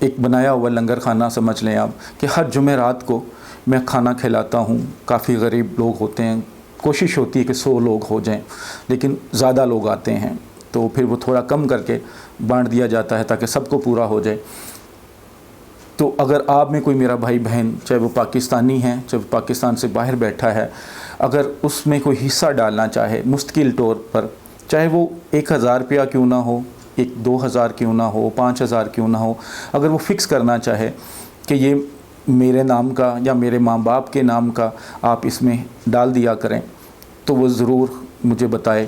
ایک بنایا ہوا لنگر خانہ سمجھ لیں آپ کہ ہر جمعرات کو میں کھانا کھلاتا ہوں. کافی غریب لوگ ہوتے ہیں, کوشش ہوتی ہے کہ 100 لوگ ہو جائیں, لیکن زیادہ لوگ آتے ہیں تو پھر وہ تھوڑا کم کر کے بانٹ دیا جاتا ہے تاکہ سب کو پورا ہو جائے. تو اگر آپ میں کوئی میرا بھائی بہن, چاہے وہ پاکستانی ہیں, چاہے وہ پاکستان سے باہر بیٹھا ہے, اگر اس میں کوئی حصہ ڈالنا چاہے مستقل طور پر, چاہے وہ 1000 روپیہ کیوں نہ ہو, 2000 کیوں نہ ہو, 5000 کیوں نہ ہو, اگر وہ فکس کرنا چاہے کہ یہ میرے نام کا یا میرے ماں باپ کے نام کا آپ اس میں ڈال دیا کریں, تو وہ ضرور مجھے بتائے.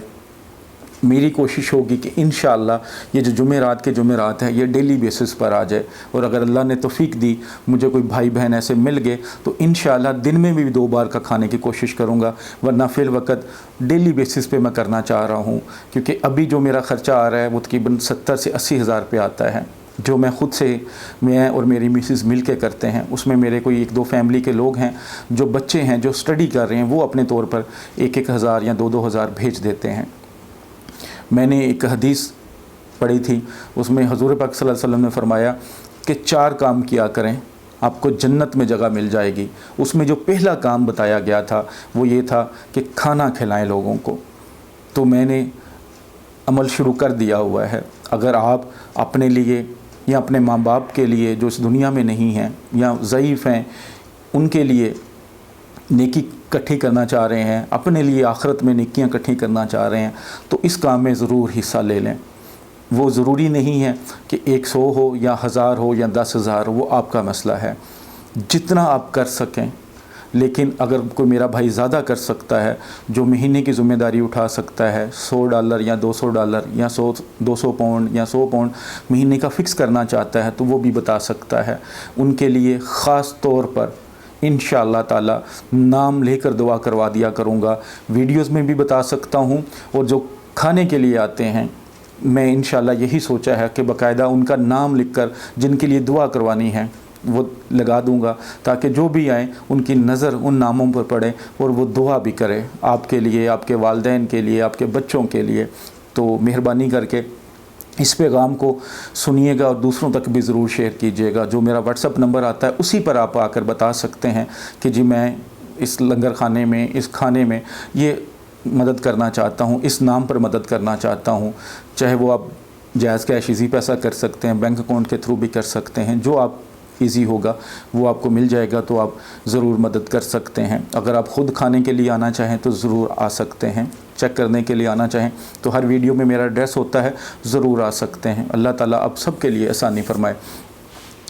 میری کوشش ہوگی کہ انشاءاللہ یہ جو جمعرات ہے یہ ڈیلی بیسس پر آ جائے. اور اگر اللہ نے توفیق دی, مجھے کوئی بھائی بہن ایسے مل گئے, تو انشاءاللہ دن میں بھی 2 بار کا کھانے کی کوشش کروں گا, ورنہ فی الوقت ڈیلی بیسس پہ میں کرنا چاہ رہا ہوں. کیونکہ ابھی جو میرا خرچہ آ رہا ہے وہ تقریباً 70 سے 80 ہزار روپے آتا ہے, جو میں خود سے, میں اور میری مسز مل کے کرتے ہیں. اس میں میرے کوئی 1-2 فیملی کے لوگ ہیں, جو بچے ہیں جو اسٹڈی کر رہے ہیں, وہ اپنے طور پر 1-1 ہزار یا 2-2 ہزار بھیج دیتے ہیں. میں نے ایک حدیث پڑھی تھی, اس میں حضور پاک صلی اللہ علیہ وسلم نے فرمایا کہ 4 کام کیا کریں آپ کو جنت میں جگہ مل جائے گی. اس میں جو پہلا کام بتایا گیا تھا وہ یہ تھا کہ کھانا کھلائیں لوگوں کو. تو میں نے عمل شروع کر دیا ہوا ہے. اگر آپ اپنے لیے یا اپنے ماں باپ کے لیے جو اس دنیا میں نہیں ہیں یا ضعیف ہیں, ان کے لیے نیکی اکٹھی کرنا چاہ رہے ہیں, اپنے لیے آخرت میں نیکیاں اکٹھی کرنا چاہ رہے ہیں, تو اس کام میں ضرور حصہ لے لیں. وہ ضروری نہیں ہے کہ 100 ہو یا 1000 ہو یا 10,000 ہو, وہ آپ کا مسئلہ ہے, جتنا آپ کر سکیں. لیکن اگر کوئی میرا بھائی زیادہ کر سکتا ہے, جو مہینے کی ذمہ داری اٹھا سکتا ہے, $100 یا $200 یا 200 پاؤنڈ یا 100 پاؤنڈ مہینے کا فکس کرنا چاہتا ہے, تو وہ بھی بتا سکتا ہے. ان کے لیے خاص طور پر انشاءاللہ تعالی نام لے کر دعا کروا دیا کروں گا. ویڈیوز میں بھی بتا سکتا ہوں, اور جو کھانے کے لیے آتے ہیں, میں انشاءاللہ یہی سوچا ہے کہ باقاعدہ ان کا نام لکھ کر جن کے لیے دعا کروانی ہے وہ لگا دوں گا, تاکہ جو بھی آئیں ان کی نظر ان ناموں پر پڑے اور وہ دعا بھی کرے آپ کے لیے, آپ کے والدین کے لیے, آپ کے بچوں کے لیے. تو مہربانی کر کے اس پیغام کو سنیے گا اور دوسروں تک بھی ضرور شیئر کیجیے گا. جو میرا واٹس اپ نمبر آتا ہے اسی پر آپ آ کر بتا سکتے ہیں کہ جی میں اس لنگر خانے میں, اس کھانے میں یہ مدد کرنا چاہتا ہوں, اس نام پر مدد کرنا چاہتا ہوں. چاہے وہ آپ جائز کیش ایزی پیسہ کر سکتے ہیں, بینک اکاؤنٹ کے تھرو بھی کر سکتے ہیں, جو آپ ایزی ہوگا وہ آپ کو مل جائے گا, تو آپ ضرور مدد کر سکتے ہیں. اگر آپ خود کھانے کے لیے آنا چاہیں تو ضرور آ سکتے ہیں, چیک کرنے کے لیے آنا چاہیں تو ہر ویڈیو میں میرا ایڈریس ہوتا ہے, ضرور آ سکتے ہیں. اللہ تعالیٰ آپ سب کے لیے آسانی فرمائے.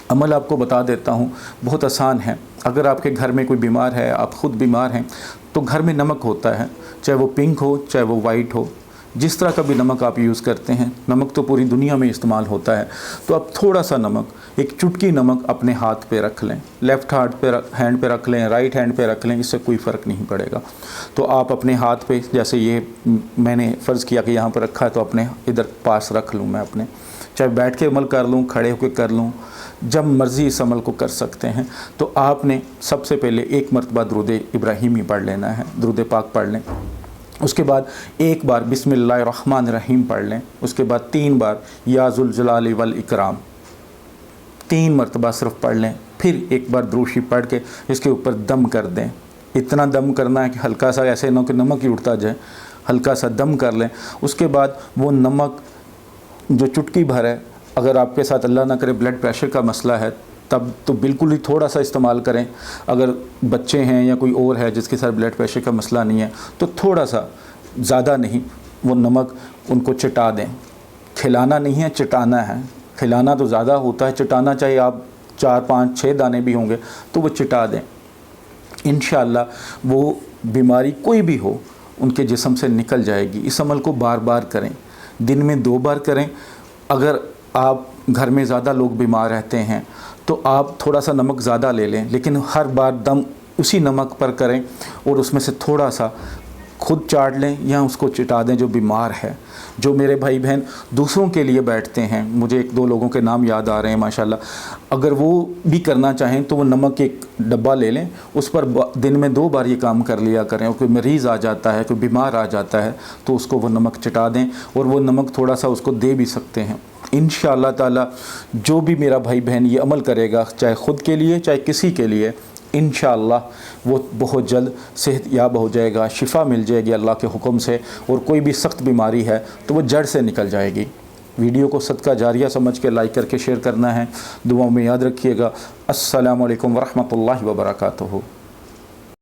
عمل آپ کو بتا دیتا ہوں, بہت آسان ہے. اگر آپ کے گھر میں کوئی بیمار ہے, آپ خود بیمار ہیں, تو گھر میں نمک ہوتا ہے, چاہے وہ پنک ہو چاہے وہ وائٹ ہو, جس طرح کا بھی نمک آپ یوز کرتے ہیں. نمک تو پوری دنیا میں استعمال ہوتا ہے. تو آپ تھوڑا سا نمک, ایک چٹکی نمک اپنے ہاتھ پہ رکھ لیں, لیفٹ ہینڈ پہ رکھ لیں, رائٹ ہینڈ پہ رکھ لیں, اس سے کوئی فرق نہیں پڑے گا. تو آپ اپنے ہاتھ پہ, جیسے یہ میں نے فرض کیا کہ یہاں پہ رکھا ہے, تو اپنے ادھر پاس رکھ لوں میں اپنے, چاہے بیٹھ کے عمل کر لوں, کھڑے ہو کے کر لوں, جب مرضی اس عمل کو کر سکتے ہیں. تو آپ نے سب سے پہلے 1 مرتبہ درود ابراہیمی پڑھ لینا ہے, درود پاک پڑھ لیں. اس کے بعد 1 بار بسم اللہ الرحمن الرحیم پڑھ لیں. اس کے بعد 3 بار یا ذوالجلال والاکرام 3 مرتبہ صرف پڑھ لیں. پھر 1 بار درود شریف پڑھ کے اس کے اوپر دم کر دیں. اتنا دم کرنا ہے کہ ہلکا سا, ایسے نہ کہ نمک ہی اٹھتا جائے, ہلکا سا دم کر لیں. اس کے بعد وہ نمک جو چٹکی بھر ہے, اگر آپ کے ساتھ اللہ نہ کرے بلڈ پریشر کا مسئلہ ہے تب تو بالکل ہی تھوڑا سا استعمال کریں. اگر بچے ہیں یا کوئی اور ہے جس کے ساتھ بلڈ پریشر کا مسئلہ نہیں ہے تو تھوڑا سا, زیادہ نہیں, وہ نمک ان کو چٹا دیں. کھلانا نہیں ہے, چٹانا ہے. کھلانا تو زیادہ ہوتا ہے, چٹانا چاہے آپ 4 5 6 دانے بھی ہوں گے تو وہ چٹا دیں. انشاءاللہ وہ بیماری کوئی بھی ہو ان کے جسم سے نکل جائے گی. اس عمل کو بار بار کریں, دن میں 2 بار کریں. اگر آپ گھر میں زیادہ لوگ بیمار رہتے ہیں تو آپ تھوڑا سا نمک زیادہ لے لیں, لیکن ہر بار دم اسی نمک پر کریں اور اس میں سے تھوڑا سا خود چاٹ لیں یا اس کو چٹا دیں جو بیمار ہے. جو میرے بھائی بہن دوسروں کے لیے بیٹھتے ہیں, مجھے 1-2 لوگوں کے نام یاد آ رہے ہیں ماشاءاللہ, اگر وہ بھی کرنا چاہیں تو وہ نمک ایک ڈبہ لے لیں, اس پر دن میں 2 بار یہ کام کر لیا کریں. اور کوئی مریض آ جاتا ہے, کوئی بیمار آ جاتا ہے تو اس کو وہ نمک چٹا دیں, اور وہ نمک تھوڑا سا اس کو دے بھی سکتے ہیں. انشاءاللہ تعالی جو بھی میرا بھائی بہن یہ عمل کرے گا، چاہے خود کے لیے چاہے کسی کے لیے، انشاءاللہ وہ بہت جلد صحت یاب ہو جائے گا، شفا مل جائے گی اللہ کے حکم سے، اور کوئی بھی سخت بیماری ہے تو وہ جڑ سے نکل جائے گی۔ ویڈیو کو صدقہ جاریہ سمجھ کے لائک کر کے شیئر کرنا ہے، دعاؤں میں یاد رکھیے گا۔ السلام علیکم ورحمۃ اللہ وبرکاتہ۔